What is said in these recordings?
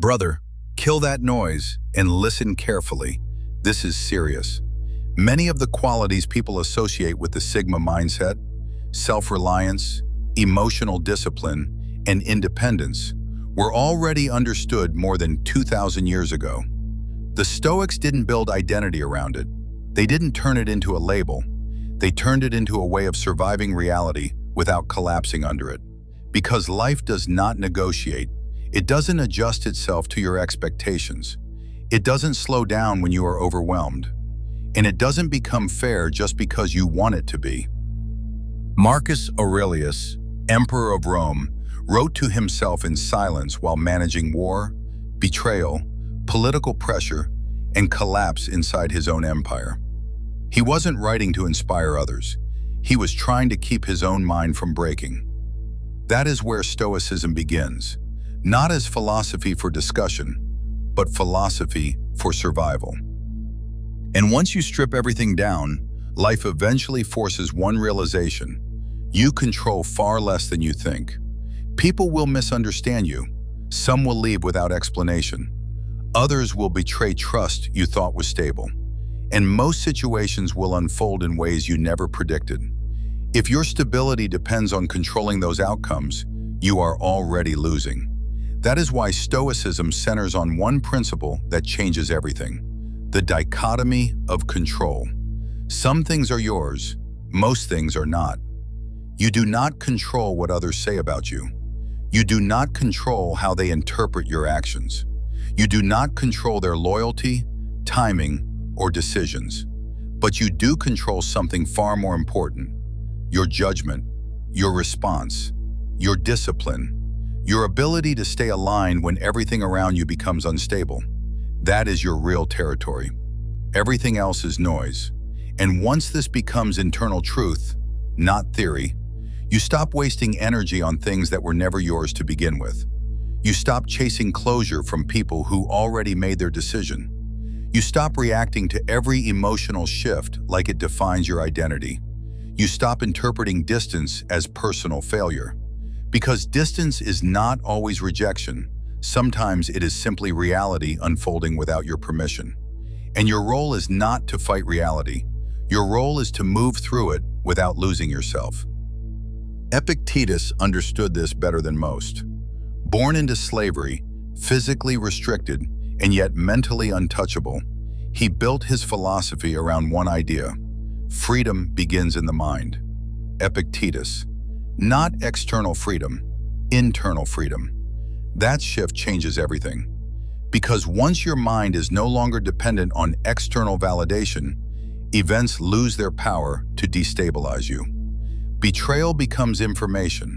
Brother, kill that noise and listen carefully. This is serious. Many of the qualities people associate with the Sigma mindset, self-reliance, emotional discipline, and independence, were already understood more than 2,000 years ago. The Stoics didn't build identity around it. They didn't turn it into a label. They turned it into a way of surviving reality without collapsing under it. Because life does not negotiate. It doesn't adjust itself to your expectations. It doesn't slow down when you are overwhelmed. And it doesn't become fair just because you want it to be. Marcus Aurelius, Emperor of Rome, wrote to himself in silence while managing war, betrayal, political pressure, and collapse inside his own empire. He wasn't writing to inspire others. He was trying to keep his own mind from breaking. That is where Stoicism begins, not as philosophy for discussion, but philosophy for survival. And once you strip everything down, life eventually forces one realization: you control far less than you think. People will misunderstand you. Some will leave without explanation. Others will betray trust you thought was stable. And most situations will unfold in ways you never predicted. If your stability depends on controlling those outcomes, you are already losing. That is why Stoicism centers on one principle that changes everything: the dichotomy of control. Some things are yours, most things are not. You do not control what others say about you. You do not control how they interpret your actions. You do not control their loyalty, timing, or decisions. But you do control something far more important: your judgment, your response, your discipline, your ability to stay aligned when everything around you becomes unstable. That is your real territory. Everything else is noise. And once this becomes internal truth, not theory, you stop wasting energy on things that were never yours to begin with. You stop chasing closure from people who already made their decision. You stop reacting to every emotional shift like it defines your identity. You stop interpreting distance as personal failure. Because distance is not always rejection. Sometimes it is simply reality unfolding without your permission. And your role is not to fight reality. Your role is to move through it without losing yourself. Epictetus understood this better than most. Born into slavery, physically restricted, and yet mentally untouchable, he built his philosophy around one idea: freedom begins in the mind. Epictetus. Not external freedom, internal freedom. That shift changes everything. Because once your mind is no longer dependent on external validation, events lose their power to destabilize you. Betrayal becomes information.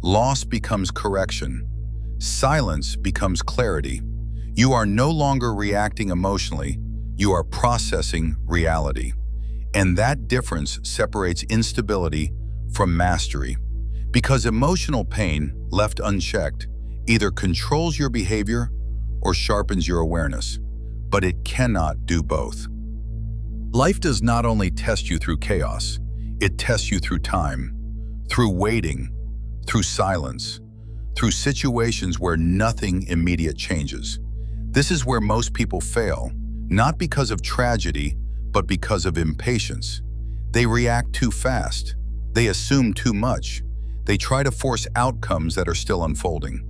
Loss becomes correction. Silence becomes clarity. You are no longer reacting emotionally. You are processing reality. And that difference separates instability from mastery. Because emotional pain, left unchecked, either controls your behavior or sharpens your awareness. But it cannot do both. Life does not only test you through chaos, it tests you through time, through waiting, through silence, through situations where nothing immediate changes. This is where most people fail, not because of tragedy, but because of impatience. They react too fast. They assume too much. They try to force outcomes that are still unfolding.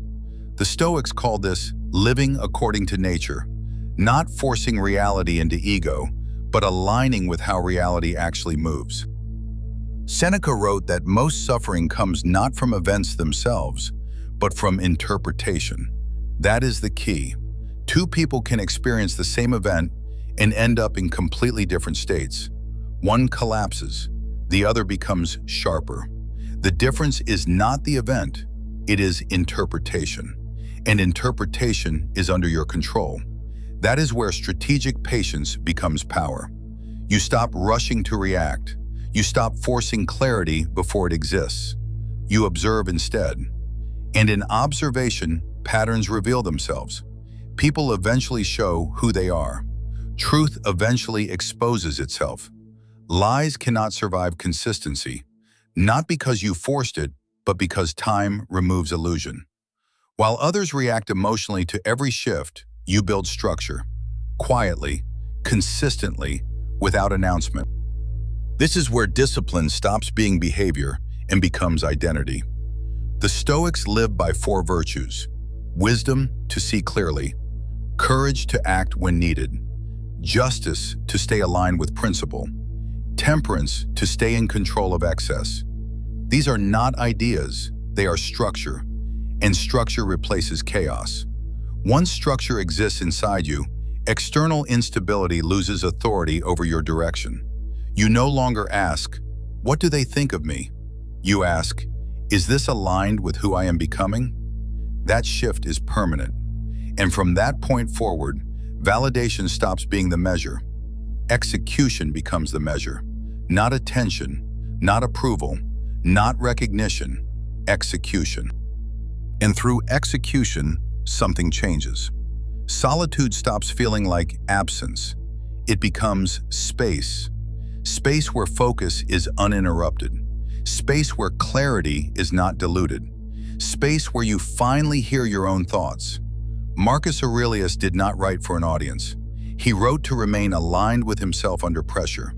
The Stoics call this living according to nature, not forcing reality into ego, but aligning with how reality actually moves. Seneca wrote that most suffering comes not from events themselves, but from interpretation. That is the key. Two people can experience the same event and end up in completely different states. One collapses, the other becomes sharper. The difference is not the event, it is interpretation. And interpretation is under your control. That is where strategic patience becomes power. You stop rushing to react. You stop forcing clarity before it exists. You observe instead. And in observation, patterns reveal themselves. People eventually show who they are. Truth eventually exposes itself. Lies cannot survive consistency, not because you forced it, but because time removes illusion. While others react emotionally to every shift, you build structure, quietly, consistently, without announcement. This is where discipline stops being behavior and becomes identity. The Stoics lived by four virtues: wisdom to see clearly, courage to act when needed, justice to stay aligned with principle, temperance to stay in control of excess. These are not ideas, they are structure, and structure replaces chaos. Once structure exists inside you, external instability loses authority over your direction. You no longer ask, "What do they think of me?" You ask, "Is this aligned with who I am becoming?" That shift is permanent. And from that point forward, validation stops being the measure. Execution becomes the measure. Not attention, not approval, not recognition, execution. And through execution, something changes. Solitude stops feeling like absence. It becomes space. Space where focus is uninterrupted. Space where clarity is not diluted. Space where you finally hear your own thoughts. Marcus Aurelius did not write for an audience. He wrote to remain aligned with himself under pressure.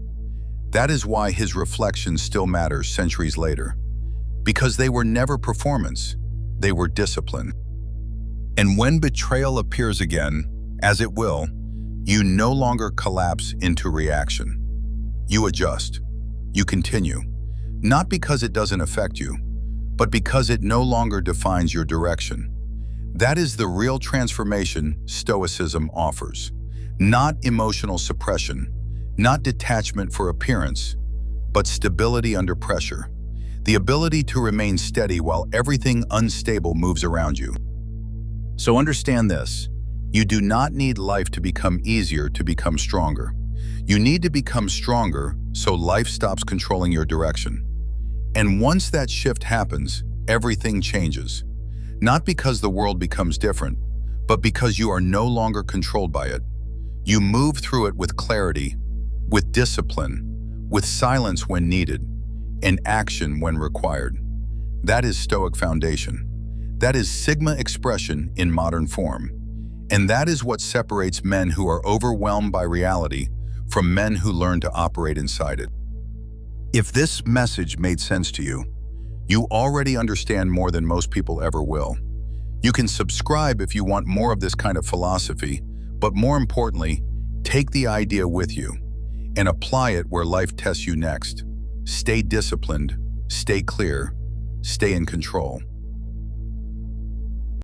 That is why his reflections still matter centuries later. Because they were never performance, they were discipline. And when betrayal appears again, as it will, you no longer collapse into reaction. You adjust. You continue. Not because it doesn't affect you, but because it no longer defines your direction. That is the real transformation Stoicism offers. Not emotional suppression, not detachment for appearance, but stability under pressure. The ability to remain steady while everything unstable moves around you. So understand this, you do not need life to become easier to become stronger. You need to become stronger so life stops controlling your direction. And once that shift happens, everything changes. Not because the world becomes different, but because you are no longer controlled by it. You move through it with clarity, with discipline, with silence when needed, and action when required. That is Stoic foundation. That is Sigma expression in modern form. And that is what separates men who are overwhelmed by reality from men who learn to operate inside it. If this message made sense to you, you already understand more than most people ever will. You can subscribe if you want more of this kind of philosophy, but more importantly, take the idea with you and apply it where life tests you next. Stay disciplined, stay clear, stay in control.